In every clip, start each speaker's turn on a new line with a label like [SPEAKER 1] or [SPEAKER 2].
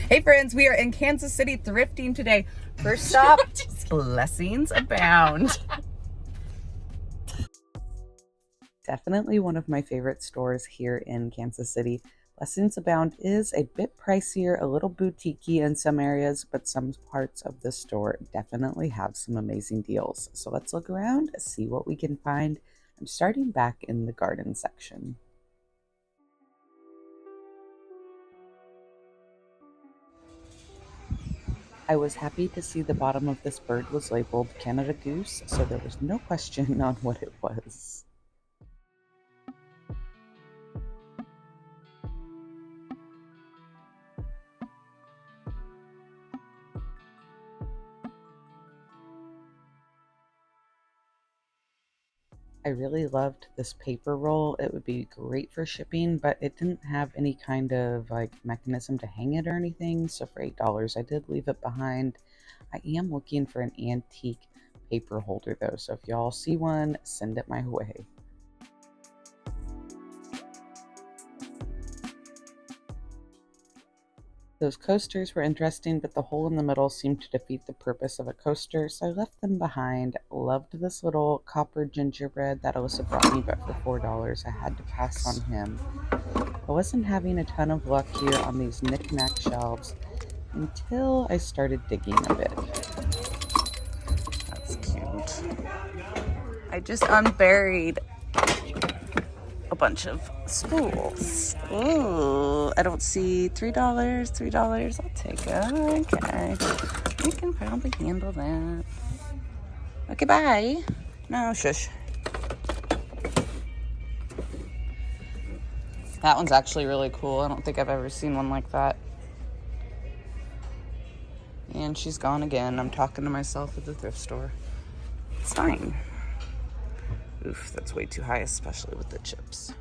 [SPEAKER 1] Hey friends, we are in Kansas City thrifting today. First stop, Blessings Abound. Definitely one of my favorite stores here in Kansas City. Blessings Abound is a bit pricier, a little boutique-y in some areas, but some parts of the store definitely have some amazing deals. So let's look around, see what we can find. I'm starting back in the garden section. I was happy to see the bottom of this bird was labeled Canada Goose, so there was no question on what it was. I really loved this paper roll. It would be great for shipping, but it didn't have any kind of mechanism to hang it or anything. So for $8, I did leave it behind. I am looking for an antique paper holder though. So if y'all see one, send it my way. Those coasters were interesting, but the hole in the middle seemed to defeat the purpose of a coaster, so I left them behind. Loved this little copper gingerbread that Alyssa brought me, but for $4, I had to pass on him. I wasn't having a ton of luck here on these knick-knack shelves until I started digging a bit. That's cute. I just unburied a bunch of spools. Ooh, I don't see $3. $3. I'll take it. Okay. We can probably handle that. Okay, bye. No, shush. That one's actually really cool. I don't think I've ever seen one like that. And she's gone again. I'm talking to myself at the thrift store. It's fine. Oof, that's way too high, especially with the chips.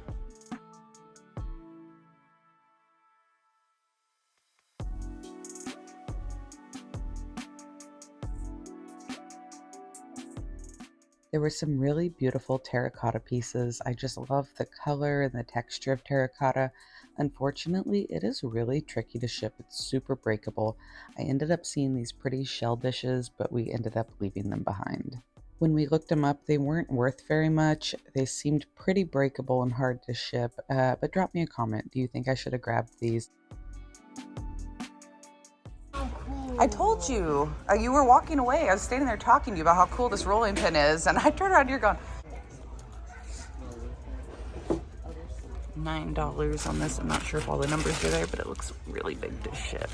[SPEAKER 1] There were some really beautiful terracotta pieces. I just love the color and the texture of terracotta. Unfortunately, it is really tricky to ship. It's super breakable. I ended up seeing these pretty shell dishes, but we ended up leaving them behind. When we looked them up, they weren't worth very much. They seemed pretty breakable and hard to ship, but drop me a comment. Do you think I should have grabbed these? I told you. You were walking away. I was standing there talking to you about how cool this rolling pin is, and I turned around and you're going, $9 on this. I'm not sure if all the numbers are there, but it looks really big to ship.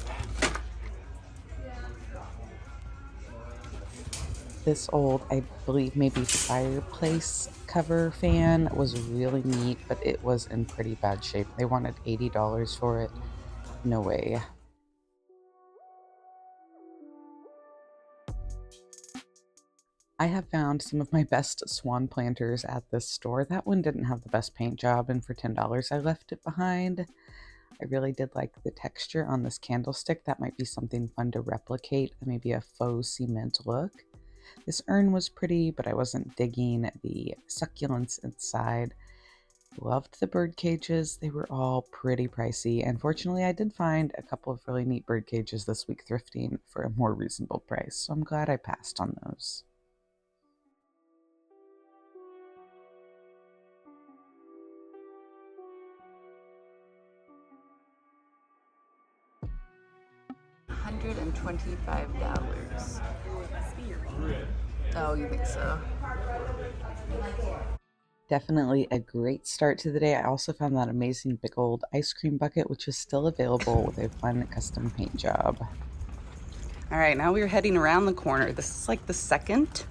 [SPEAKER 1] This old, I believe maybe fireplace cover fan was really neat, but it was in pretty bad shape. They wanted $80 for it. No way. I have found some of my best swan planters at this store. That one didn't have the best paint job, and for $10 I left it behind. I really did like the texture on this candlestick. That might be something fun to replicate, maybe a faux cement look. This urn was pretty, but I wasn't digging the succulents inside. Loved the bird cages. They were all pretty pricey, and fortunately I did find a couple of really neat bird cages this week thrifting for a more reasonable price, so I'm glad I passed on those. $125. Oh, you think so? Definitely a great start to the day. I also found that amazing big old ice cream bucket, which is still available with a fun custom paint job. All right, now we're heading around the corner. This is like the second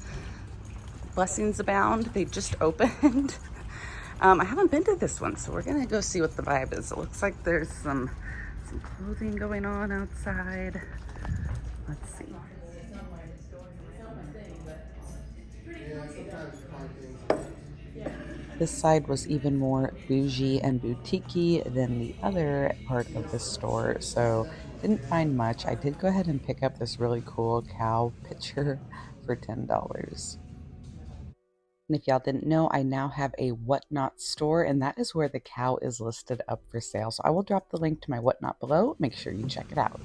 [SPEAKER 1] Blessings Abound. They just opened. I haven't been to this one, so we're gonna go see what the vibe is. It looks like there's some clothing going on outside. Let's see. This side was even more bougie and boutique-y than the other part of the store, so didn't find much. I did go ahead and pick up this really cool cow picture for $10. And if y'all didn't know, I now have a Whatnot store, and that is where the cow is listed up for sale. So I will drop the link to my Whatnot below. Make sure you check it out.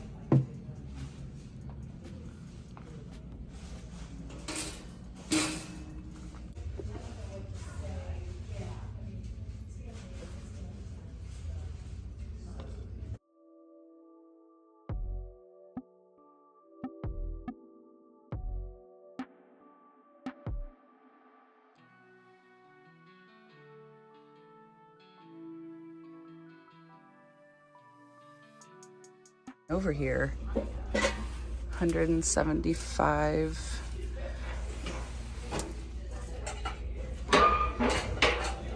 [SPEAKER 1] Over here, 175.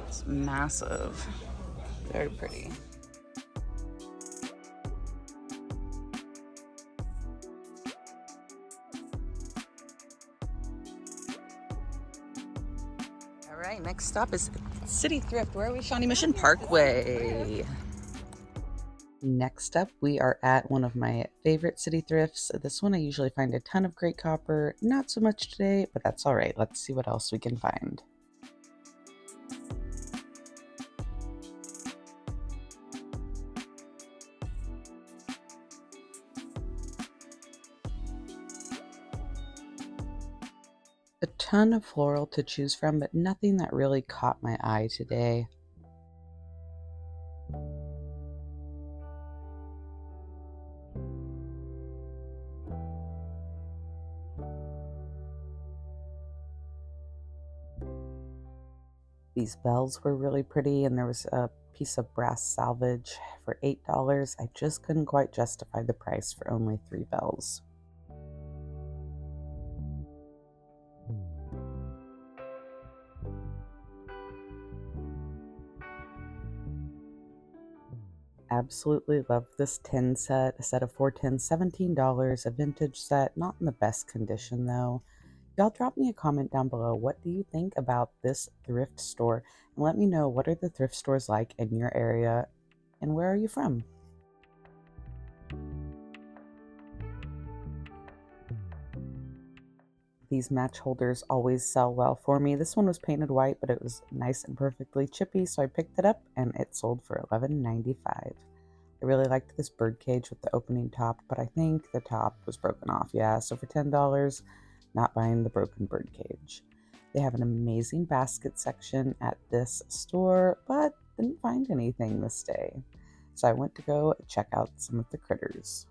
[SPEAKER 1] It's massive. Very pretty. All right, next stop is City Thrift. Where are we, Shawnee? Mission Parkway. Next up, we are at one of my favorite city thrifts. This one I usually find a ton of great copper. Not so much today, but that's all right. Let's see what else we can find. A ton of floral to choose from, but nothing that really caught my eye today. These bells were really pretty, and there was a piece of brass salvage for $8. I just couldn't quite justify the price for only 3 bells. Absolutely love this tin set. A set of 4 tins, $17. A vintage set, not in the best condition though. Y'all drop me a comment down below. What do you think about this thrift store? And let me know, what are the thrift stores like in your area and where are you from? These match holders always sell well for me. This one was painted white, but it was nice and perfectly chippy, so I picked it up and it sold for $11.95. I really liked this bird cage with the opening top, but I think the top was broken off. Yeah, so for $10, not buying the broken bird cage. They have an amazing basket section at this store, but didn't find anything this day. So I went to go check out some of the critters.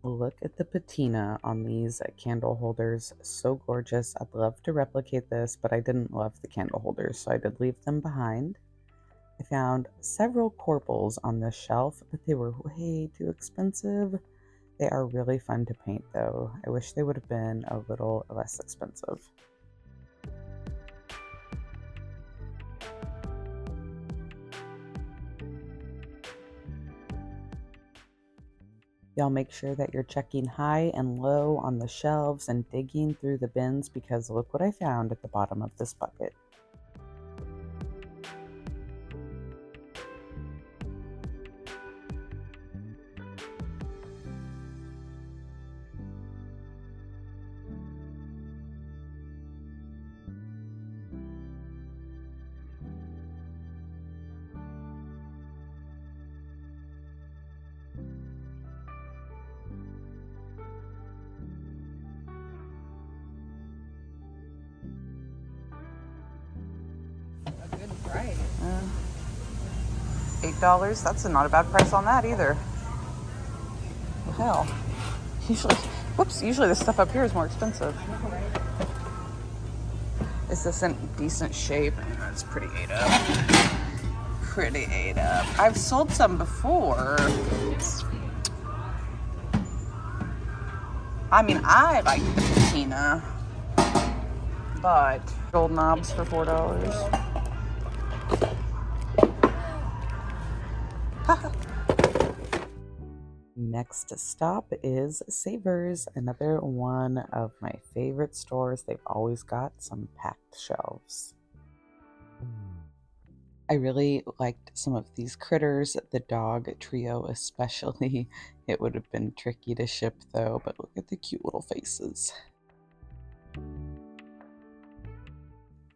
[SPEAKER 1] Look at the patina on these candle holders. So gorgeous. I'd love to replicate this, but I didn't love the candle holders, so I did leave them behind. I found several corbels on this shelf, but they were way too expensive. They are really fun to paint though. I wish they would have been a little less expensive. Y'all make sure that you're checking high and low on the shelves and digging through the bins, because look what I found at the bottom of this bucket.
[SPEAKER 2] Right.
[SPEAKER 1] $8, that's not a bad price on that either. Well, hell, usually the stuff up here is more expensive. Is this in decent shape? It's pretty ate up. Pretty ate up. I've sold some before. I mean, I like the patina, but gold knobs for $4. Next stop is Savers, another one of my favorite stores. They've always got some packed shelves. I really liked some of these critters, the dog trio especially. It would have been tricky to ship though, but look at the cute little faces.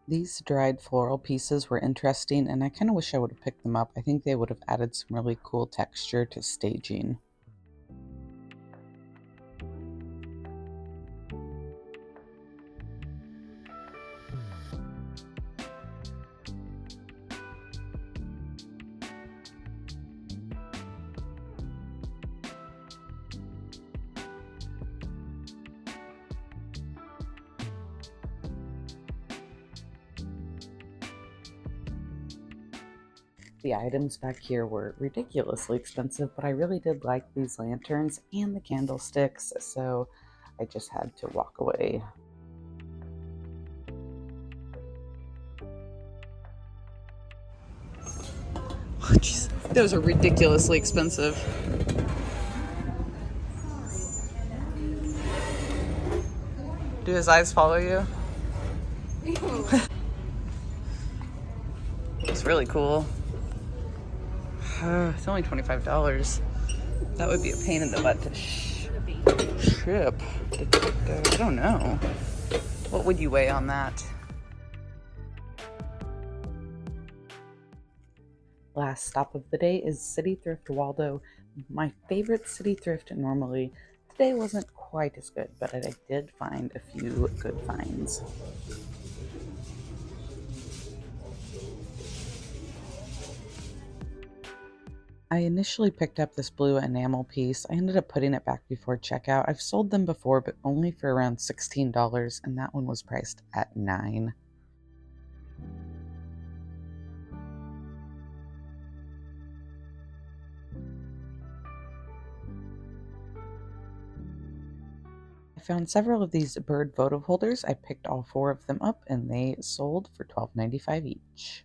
[SPEAKER 1] These dried floral pieces were interesting, and I kind of wish I would have picked them up. I think they would have added some really cool texture to staging. The items back here were ridiculously expensive, but I really did like these lanterns and the candlesticks, so I just had to walk away. Oh, jeez. Those are ridiculously expensive. Do his eyes follow you? It's really cool. It's only $25. That would be a pain in the butt to ship. I don't know. What would you weigh on that? Last stop of the day is City Thrift Waldo. My favorite city thrift normally. Today wasn't quite as good, but I did find a few good finds. I initially picked up this blue enamel piece. I ended up putting it back before checkout. I've sold them before, but only for around $16, and that one was priced at $9. I found several of these bird votive holders. I picked all 4 of them up, and they sold for $12.95 each.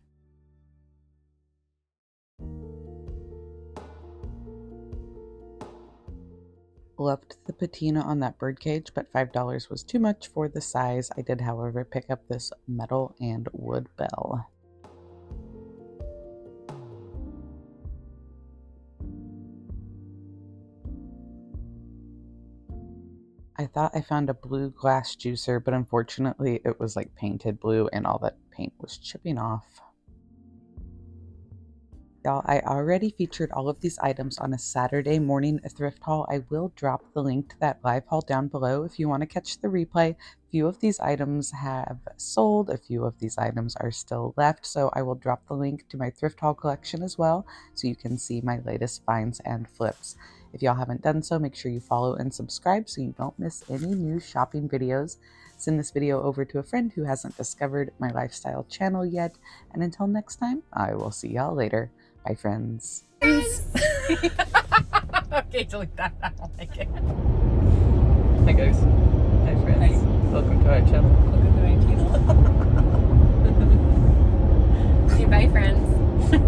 [SPEAKER 1] Loved the patina on that birdcage, but $5 was too much for the size. I did, however, pick up this metal and wood bell. I thought I found a blue glass juicer, but unfortunately it was like painted blue and all that paint was chipping off. Y'all, I already featured all of these items on a Saturday morning thrift haul. I will drop the link to that live haul down below if you want to catch the replay. A few of these items have sold, a few of these items are still left, so I will drop the link to my thrift haul collection as well so you can see my latest finds and flips. If y'all haven't done so, make sure you follow and subscribe so you don't miss any new shopping videos. Send this video over to a friend who hasn't discovered my lifestyle channel yet, and until next time, I will see y'all later. Bye, friends.
[SPEAKER 2] Okay, delete that. I don't like it.
[SPEAKER 1] Hi, guys. Hi, friends. Hi. Welcome to our channel.
[SPEAKER 2] Welcome to my channel. Okay, bye, friends.